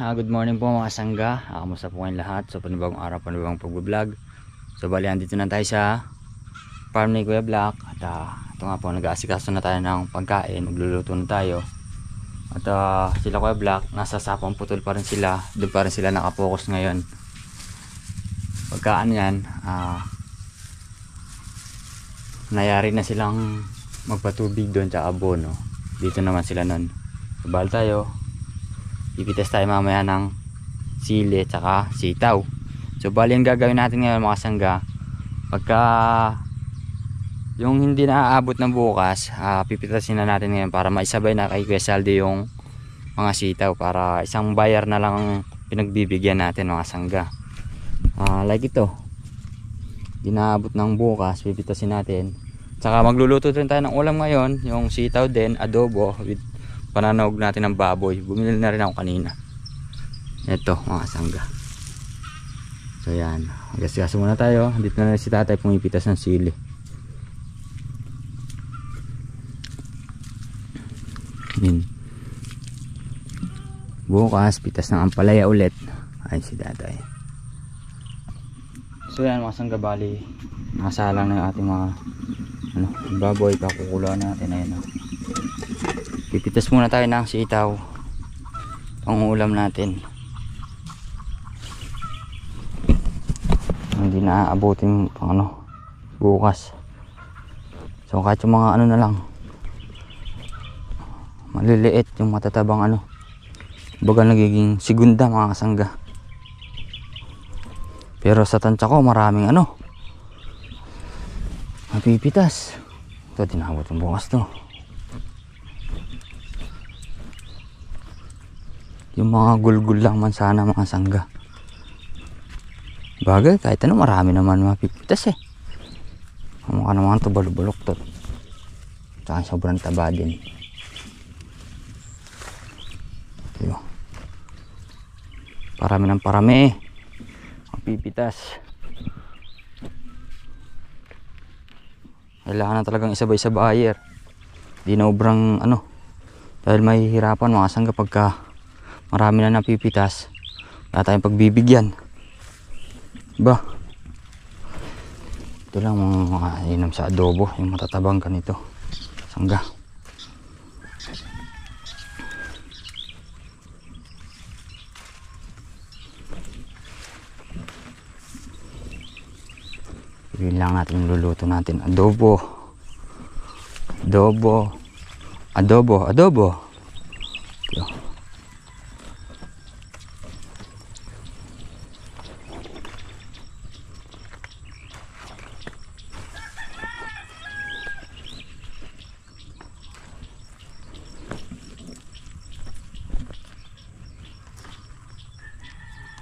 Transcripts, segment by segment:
Good morning po mga sangga. Kamusta po kayong lahat? So panibagong araw, panibagong pag-vlog. So bali andito na tayo sa farm ni Kuya Black. At ito nga po, nag-aasikaso na tayo ng pagkain. Magluluto na tayo. At sila Kuya Black, nasa sapang putol pa rin sila. Doon pa rin sila nakapokus ngayon. Pagkaan yan, nayari na silang magpatubig doon sa abono. Dito naman sila nun. So bali tayo, ipitas tayo mamaya ng sili at saka sitaw. So bali ang gagawin natin ngayon mga sangga, pagka yung hindi na aabot ng bukas, pipitasin na natin ngayon para maisabay na kay Kuya Saldi yung mga sitaw, para isang buyer na lang ang pinagbibigyan natin mga sangga. Like ito, hindi na aabot ng bukas, pipitasin natin. Saka magluluto din tayo ng ulam ngayon, yung sitaw din, adobo with pananaog natin ng baboy. Bumili na rin ako kanina. Ito mga sangga. So yan, gas-gas muna tayo. Dito na rin si tatay pumipitas ng sili. Yun. Bukas pitas ng ampalaya ulit. Ay si tatay. So yan mga sangga, bali nakasalang na yung ating mga baboy. Pakukuloan natin. Ayun, pipitas muna tayo ng sitaw pang ulam natin. Hindi na aabutin pang bukas. So kahit yung mga na lang, maliliit, yung matatabang baga nagiging segunda mga kasangga. Pero sa tansya ko maraming mapipitas. Ito tinabot yung bukas to. Yung mga gulgul lang man sana mga sangga. Bagay kahit marami naman mapipitas eh. Mukha naman ito balubulok to. Saka sobrang taba din. Ito. Parami ng parami mapipitas. Kailangan na talagang isabay sa buyer. Di na obrang dahil mahihirapan mga sangga pagka marami na napipitas. Wala tayong pagbibigyan. Ba? Ito lang mga inom sa adobo, yung matatabang ganito. Sangga. Yun lang natin yung luluto natin. Adobo. Adobo. Adobo. Adobo. Ito.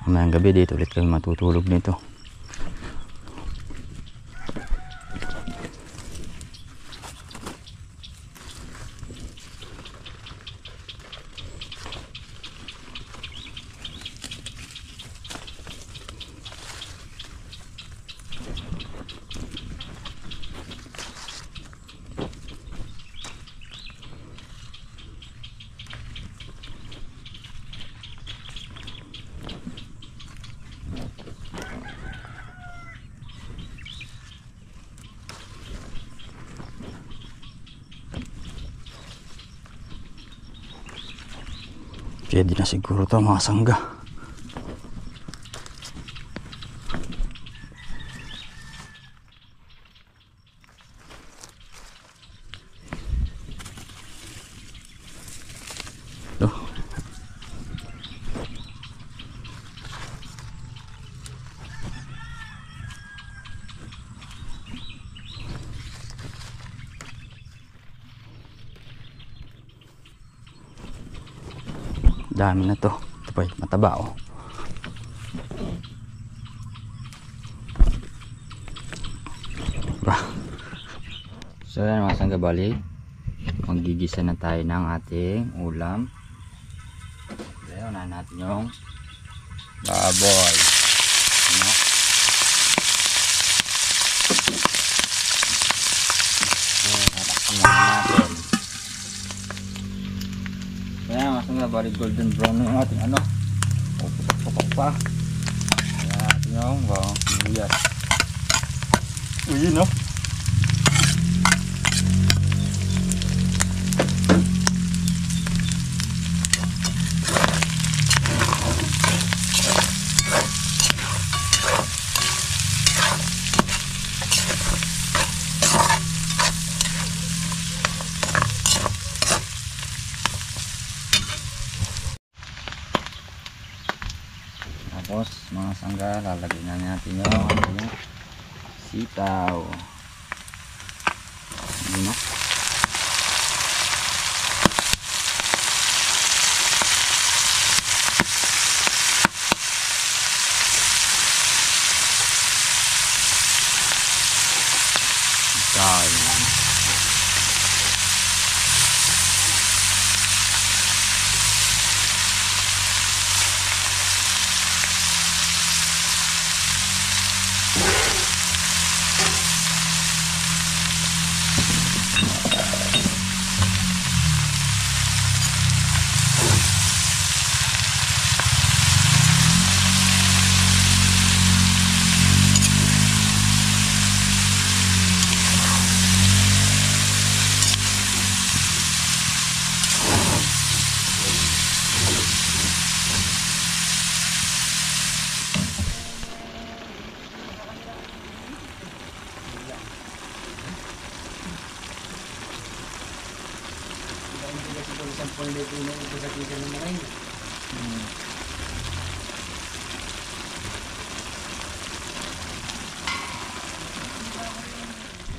Mamayang gabi dito ulit kami matutulog nito. Pwede na siguro ito mga sangga. Ito. Dami na to. Ito pa mataba So yan mga sangga, bali magigisa na tayo ng ating ulam. Ngayon na natin yung baboy. Tatakpan natin. Kaya mas nga bali golden brown na yung ating Putok pa. Ayan natin yung bawang sibuyas. Uy, yun no? Tapos mga sangga, lalagyan na natin yung sitaw. Yun, no? Sitaw.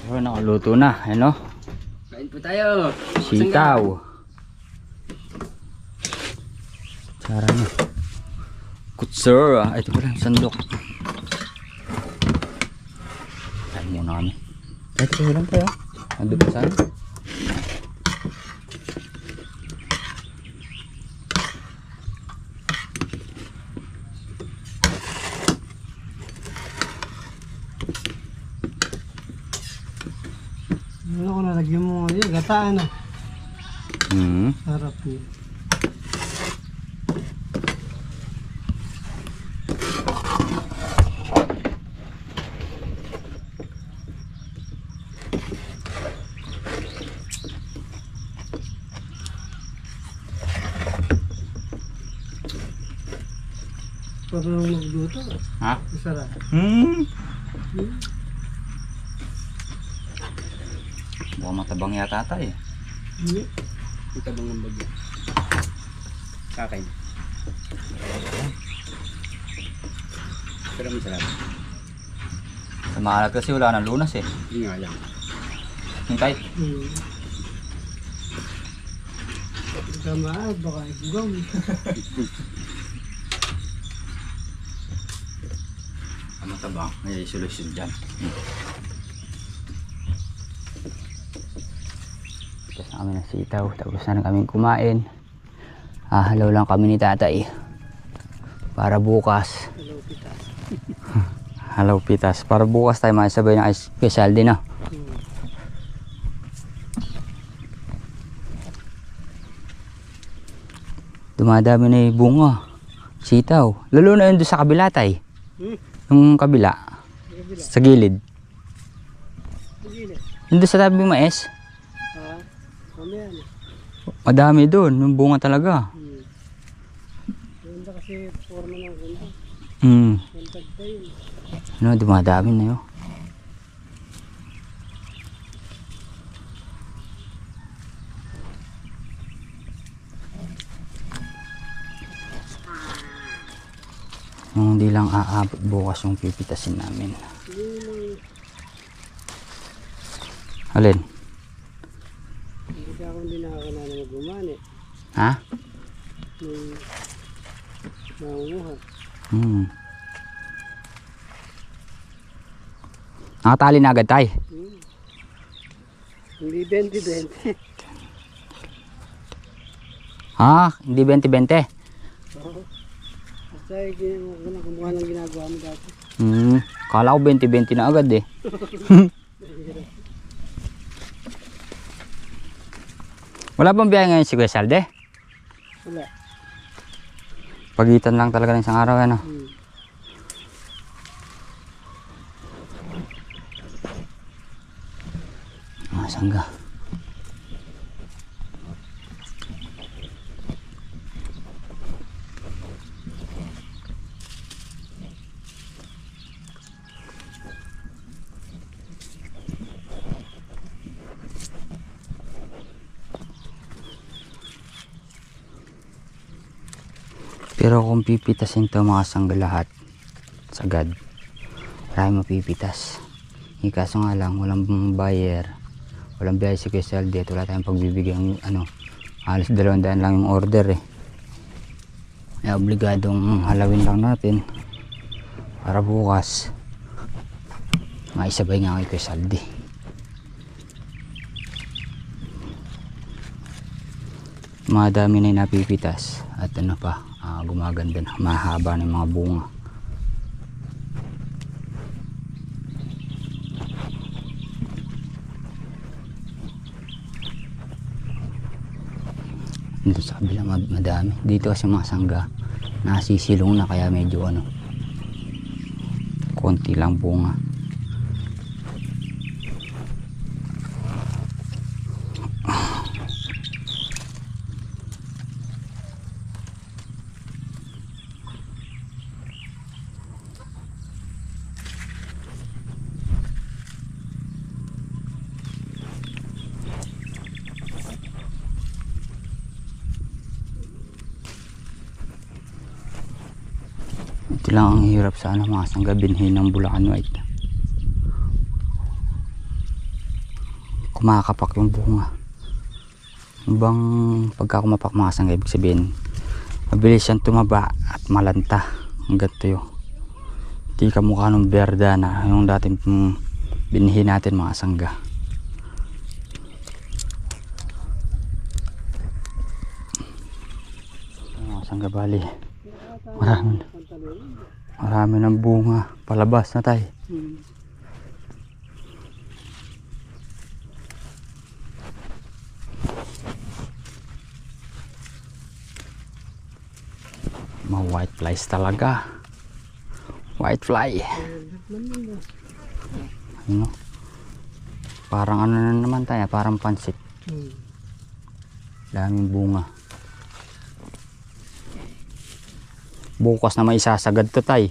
So, nakaluto na, ano? Kain po tayo. Sitaw. Tsara na. Kutsura. Ito pala yung sandok. Kain muna kami. Ito lang tayo. Nandun pa saan? Ano ko nalagyan mo ngayon? Gataan ah. Sarap niya. Parang magluto. Ha? Sarap. Mukhang matabang yata tayo. Hindi. Matabang ng bagyo. Kakain. Pero masarap. Sa maalat kasi wala nang lunas eh. Hindi nga lang. Hintay. Tama, baka igugam. Ang matabang, may solusyon dyan. Tapos na kami ng sitaw, tapos na kami kumain. Hahalaw lang kami ni tatay para bukas. Hello, pitas. Halaw pitas. Para bukas tayo makisabay ng special din ah. Dumadami na yung bunga. Sitaw. Lalo na yun doon sa kabila tay. Yung kabila. Sa gilid. Yung doon sa tabi ng mais. Madami doon. Yung bunga talaga. Ganda kasi forma ng ganda. Ganda tayo. Ano, dumadami na yun. Hindi lang aabot bukas yung pipitasin namin. Alin? Hindi ka akong hindi nakakala na magumani. Ha? Nangunguha. Nakatali na agad tayo. Hindi 20-20. Ha? Hindi 20-20? Oo. Kasi kumuha ng ginagawa mo dati. Kala ko 20-20 na agad eh. Wala bang biyahe ngayon si Kuya Salde? Wala. Pagitan lang talaga ng isang araw ano. Sangga. Pero kung pipitasin to mga sangga lahat sagad, marami mapipitas. Kaso nga lang walang buyer, walang biyahe si QSLD at wala tayong pagbibigyan ano, halos 200 lang yung order eh. Kaya obligadong halawin lang natin para bukas maisabay nga kay QSLD. Madami na yung napipitas at ano pa, gumaganda na, mahaba na yung mga bunga. Dito sa kabila madami. Dito kasi mga sangga nasisilong na kaya medyo ano, konti lang bunga. Ito lang ang hirap sa ano, mga sangga, binhi ng Bulacan White. Kumakapak yung bunga. Ibang pagka kumapak mga sangga, ibig sabihin mabilis siyang tumaba at malanta hanggang tuyo. Hindi ka mukha ng berdana yung dating binhi natin mga sangga. Mga sangga, bali marami ng bunga palabas na tayo. Mga white flies talaga, white fly ano, parang ano na naman tayo, parang pansit. Daming bunga. Bukas na may isasagad to tay.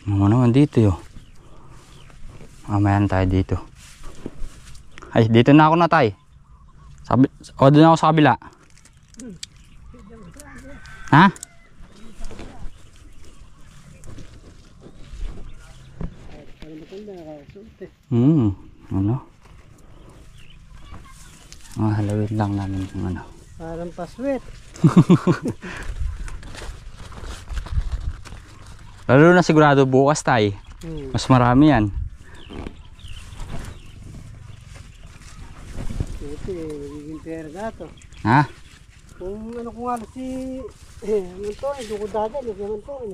Ano naman dito yo. Mamaya na tayo dito. Ay, dito na ako na tay. O doon ako sa kabila. Ha? Ano? Halawin lang namin yung ano. Parang paswet. Lalo na sigurado bukas tayo. Mas marami yan. Ito magiging pera gato. Ha? Kung ano ko nga si Mantoy, doon ko dadalo kay Mantoy.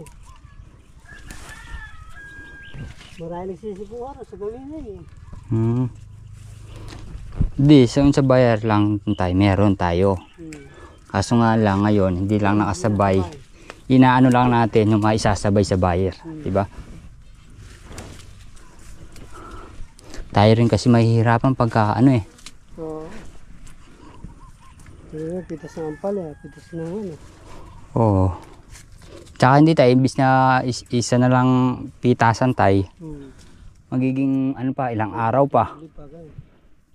Marami nagsisipo araw sa gawin na eh. Di, sa bayar lang tayo, meron tayo. Kaso nga lang ngayon, hindi lang nakasabay. Inaano lang natin yung maisasabay sa buyer, diba? Tayo rin kasi mahihirapan pagka ano eh. Oo. Pitas ng ampal eh, pitas ng ano. Oo. Tsaka hindi tayo, imbis na isa na lang pitasan tayo. Magiging ano pa, ilang araw pa.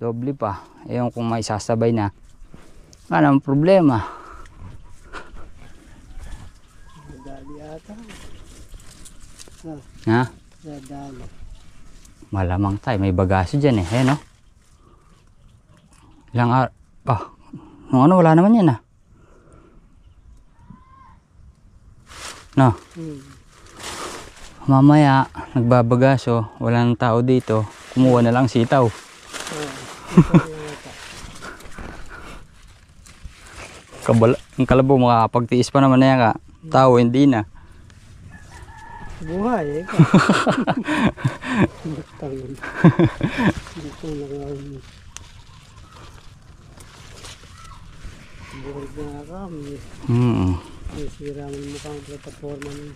Doble pa. Ewan kung maisasabay na. Wala namang problema. Dadali ata. Ha? Dadali. Malamang tayo, may bagaso dyan eh. Ayan o. Ilang araw. Nung ano, wala naman yan ah. No. Mamaya, nagbabagaso, wala nang tao dito. Kumuha na lang sitaw. Ang kalabaw makakapagtiis pa naman na yan ka. Tao, hindi na. Buhay eh. Tangan. Dito lang. Buhay na kami. May sira mo mukhang plataforma niya.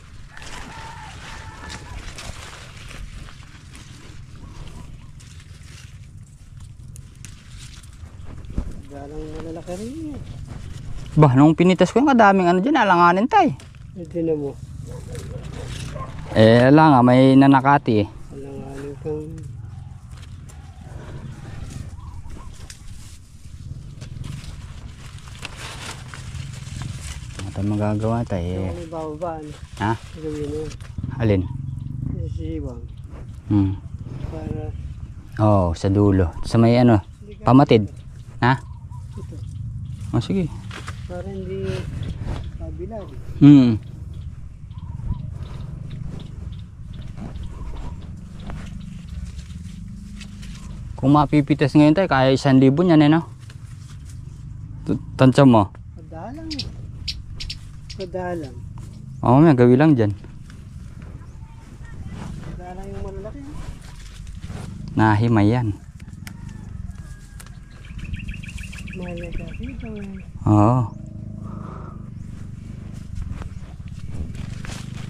Galang malalaki rin yun. Bah, nung pinitas ko yung kadaming ano dyan, alanganin tay. Hindi na mo. Eh, ala nga, may nanakati eh. Alanganin kang... Ano tayo magagawa tayo eh. May bababaan. Ha? Gawin mo. Alin? Sisiwang. Para... Oo, sa dulo. Sa may ano, pamatid. Ha? Ito. O sige. Para hindi kabilad. Kung mapipitas ngayon tayo, kaya 1,000 yan eh no? Tansya mo? Padalang eh. Padalang. Oo, may gawi lang dyan. Padalang yung malalaki. Nahimay yan. Mahal na kasi ito eh. Oo.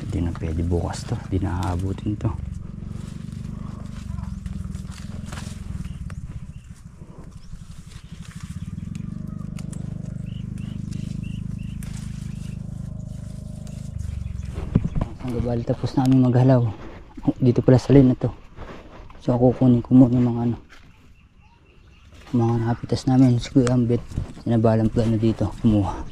Hindi na pwede bukas to. Hindi na aabutin to. Ang gabali tapos namin maghalaw. Dito pala sa lane na to. So kukunin ko muna yung mga ano. Mga napitas namin. Si Kuya Ambet. Sinabalang plano dito. Kumuha.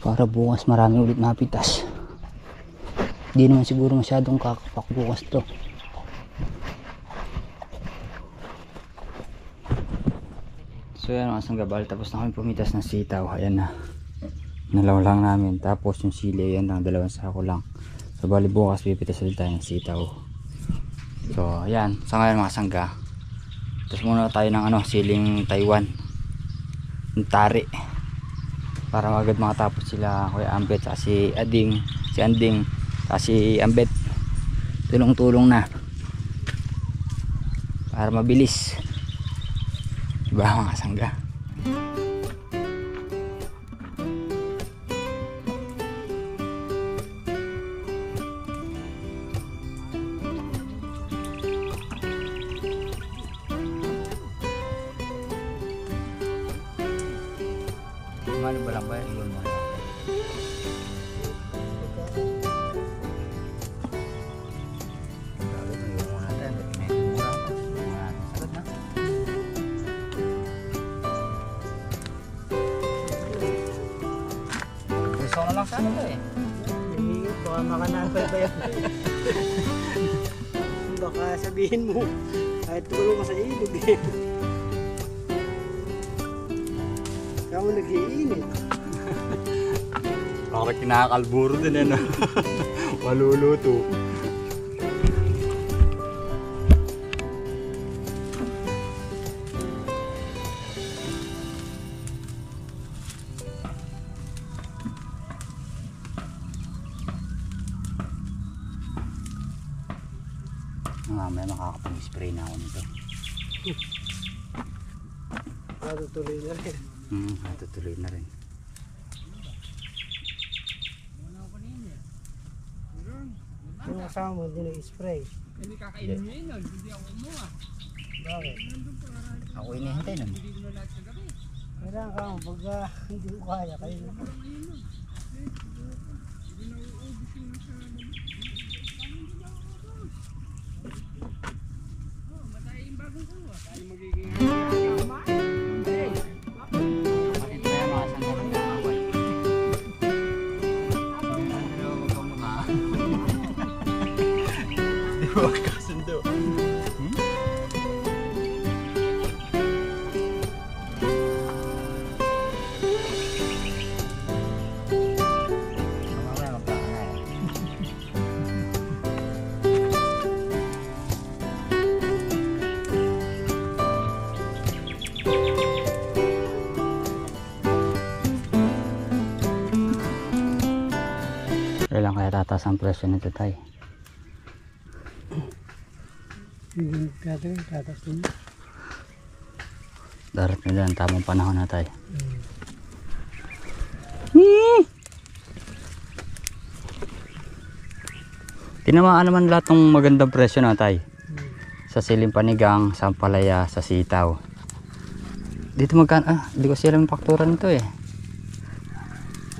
Para bukas marami ulit mapitas. Hindi naman siguro masyadong kakapak bukas to. So yan mga sanggabal, tapos na kami pumitas ng sitaw. Ayan na, nalaw lang namin. Tapos yung sili, yan lang, 2 sako lang. So bali bukas pipitas ulit tayo ng sitaw. So ayan, sa ngayon mga sangga, tapos muna tayo ng ano, siling Taiwan, yung tari, para agad makatapos sila Kuya Ambet at si Ading, si Anding at si Ambet. Tulong-tulong na para mabilis, diba mga sangga? Ano ba lang ba yun mo? Gusto ko na lang sana to eh. Baka makanapal pa yan. Baka sabihin mo, kahit tulong ka sa ilog eh. Kaya mo nag-iinit. Parang kinakalburo din eh no? Maluluto. Mamaya makakapag-spray na ako nito. Tutuloy na rin. Tutuloy na rin. Yung kasama mo, hindi nag-spray. Hindi kakainin nyo yun, hindi ako kumuha. Bakit? Ako inihintay nun. Kailangan ka mo, pagka hindi mo kaya, kayo na. Huwag kasundo. Mamaya magkakain. Kailan kaya tataas ang presyo nito tayo? Hindi tatas din. Darating na lang, tamang panahon na tayo. Tinamaan naman lahat ng magandang presyo na tayo. Sa siling panigang, sa ampalaya, sa sitaw. Dito magkano? Hindi ko sila yung faktura nito eh.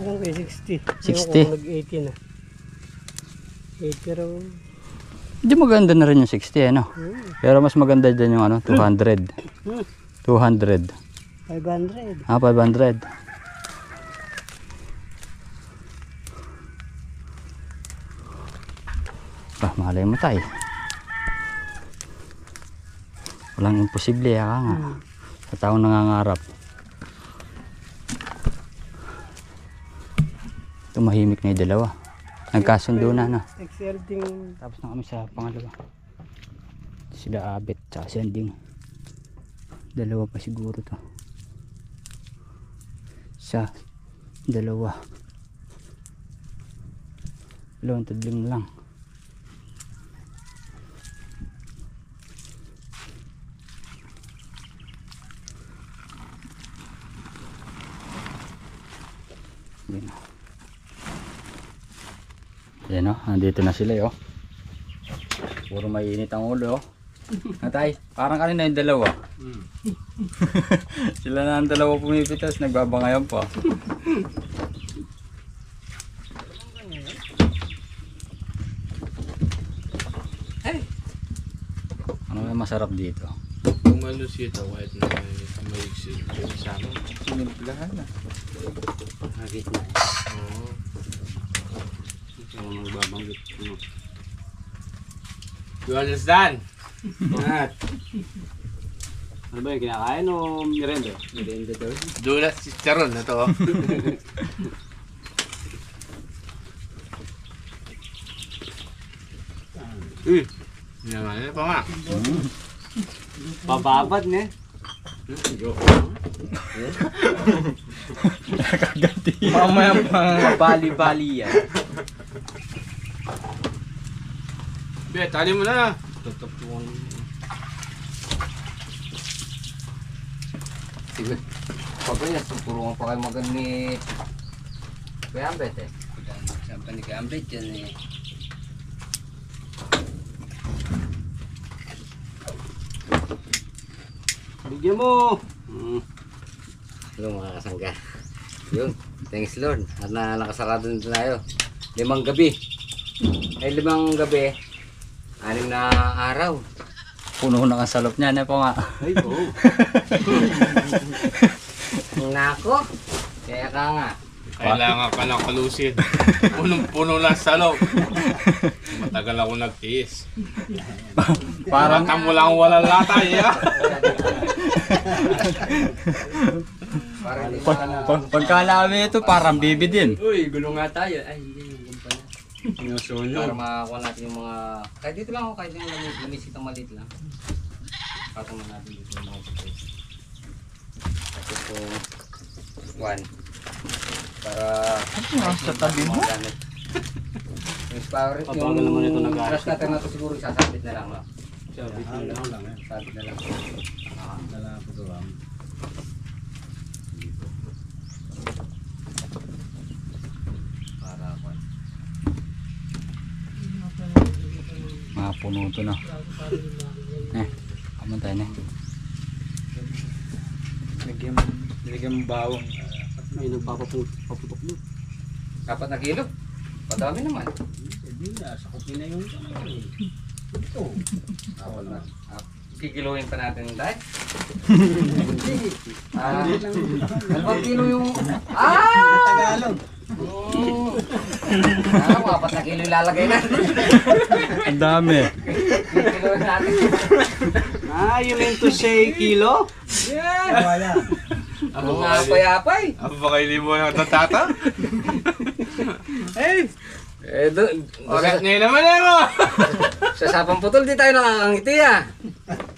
Parang kay 60. 60? Nag-80 na. 80 raw. Hindi maganda na rin yung 60 ano. Pero mas maganda dyan yung ano, 200. 200. 500. 500. Malay mo tayo. Walang imposible ka nga. Sa taong nangangarap. Tumahimik na yung dalawa. Nagkasundo na no. XL ding. Tapos na kami sa pangalawa. Sila Abet tsaka si Anding. Dalawa pa siguro to. Isa, dalawa. Dalawang tadlim na lang. Yan o, nandito na sila yo. Puro mainit ang ulo. Natay, parang kanina yung dalawa. Sila na ang dalawa pumipitas, nagbabangayan pa. Ano yung masarap dito? Kung malusita, kahit na may exit yung sama. Sinimplahan na. Hagit na. Oo. Ito ang magbabanggit. You understand? At Ano ba yung kinakain o merenda? Merenda daw. Dulat si Charon na to. Uy! Naman pa nga. Bababad ne? Mamaya pang bali-bali yan. Be, tali mo na. Tatapuan. Sige. Pagkaya, puro pa kayo maganit. Kaya ambet eh. Saan pa ni Kambit yan eh. Bigyan mo! Hello mga kasangga. Yun, thanks Lord. At nakasarado nito tayo. 5 gabi. Ay 5 gabi. 6 na araw. Puno na ang salop niya na po nga. Ay, oo. Nako. Kaya ka nga. Kailangan ka lang kalusin. Punong-puno lang sa loob. Matagal ako nagtiis. Parang Mata mo lang walang latay. pagka namin ito parang bibi din. Uy, gulo nga tayo. Ay, hindi yung kumpanya. Para makakuha natin yung mga... Kahit dito lang ako, kahit yung lumisitang maliit lang. Patama natin dito yung mga pagkakas. Kasi po... 1. Para... Sa tabi mo? Yung power... Pabagal naman ito nag-aayos. Brush cutter na ito siguro sasabit na lang. No? Sabit na lang. Sasabit na lang. Para ako. Mga puno ito na. Kaman tayo na. Nilagyan mo bawang. May nagpapaputok mo. 4 na kilo. Padami naman. Hindi na, sakupin na yung ito. Kikiluhin pa natin tayo. Dalawang kilo yung... Tagalog. Mga 4 na kilo ilalagay natin. Ang dami. Kikiluhin natin. You mean to say kilo? Wala. Ang apay-apay. Ako ba kayo libo yung tatata? Okay. Ngayon naman mo! Sa sapang putol di tayo nakakangiti ah.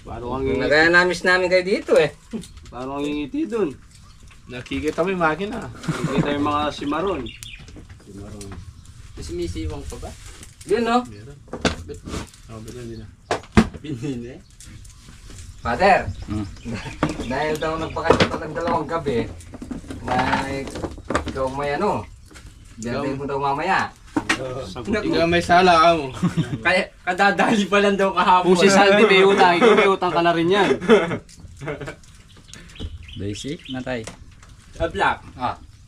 Parang ang ngingiti. Nagaya namis namin kayo dito eh. Parang ang ngingiti dun. Nakikita mo yung makina. Nakikita yung mga simaron. Mas sumisiwang pa ba? Yun no? Meron. Meron din na. Binili. Father, Hmm. dahil daw nagpakasya ng 2 gabi, na ikaw may ano, birthday mo daw mamaya. Ikaw may sala ka mo. Kaya kadadali pa lang daw kahapon. Kung si Saldi may utang, ikaw may utang ka na rin yan. Basic na tayo. Black,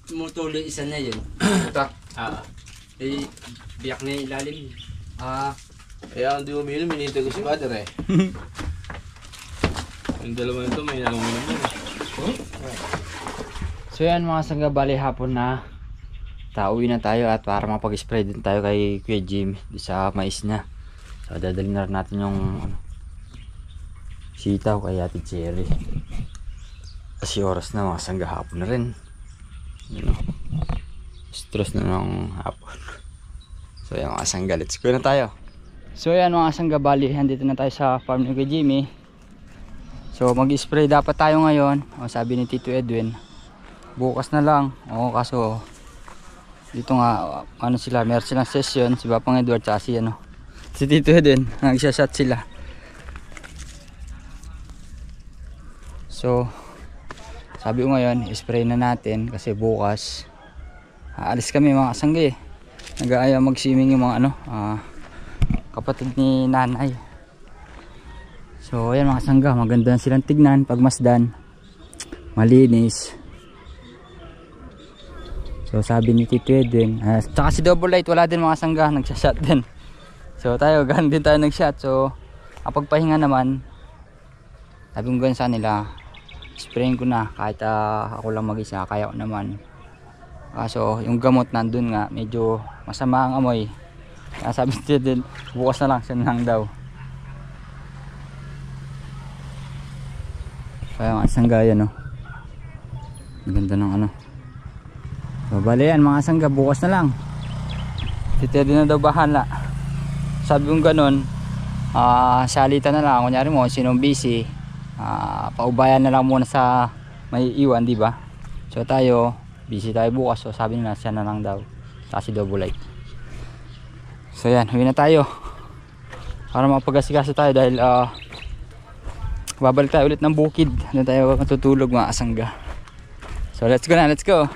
tumutuloy isa na yun. Ito, eh, biyak na yung ilalim. Kaya hindi uminom, minintay ko si Father eh. Yung dalawa nito may naluminom yun. So yan mga sangga, bali hapon na. Uwi na tayo at para mapag-spray din tayo kay Kuya Jim sa mais niya. So dadalhin na rin natin yung sitaw kay Ate Cherry. Kasi oras na mga sangga, hapon na rin. You know, stress na ng hapon. So yan mga sangga, let's go na tayo. So yan mga sangga, bali andito na tayo sa farm ni Kuya Jimmy. So mag-spray dapat tayo ngayon. O, sabi ni Tito Edwin, bukas na lang. O kaso dito nga ano sila, meron silang session, si Papang Edward at si ano, si Tito Edwin, nagsashot sila. So sabi ko ngayon, spray na natin kasi bukas aalis kami mga kasangga eh. Nag-aaya mag-swimming yung mga ano, kapatid ni nanay. So ayan mga kasangga, maganda na silang tignan pag masdan, malinis. So sabi ni Tito Edwin, tsaka si Double Light wala din mga kasangga, nagsashot din. So tayo, ganun din tayo nag-shot. So kapag pahinga naman, sabi ko ganun sa nila, sprayin ko na kahit ako lang mag-isa, kaya ko naman. Kaso yung gamot nandun nga, medyo masama ang amoy. Kaya sabi niya din, bukas na lang, siya lang daw. Kaya mga sangga yan, no? Ganda ng ano. So bali yan mga sangga, bukas na lang. Tito din na daw bahala. Sabi kong ganun, salita na lang. Kunyari mo, sinong busy, paubayan na lang muna sa may iwan, di ba? So tayo, busy tayo bukas. So sabi nila, siya na lang daw. Kasi Double Light. So yan, huwi na tayo. Para mapag-asikaso tayo dahil babalik tayo ulit ng bukid. Doon tayo matutulog mga kasangga. So let's go na, let's go.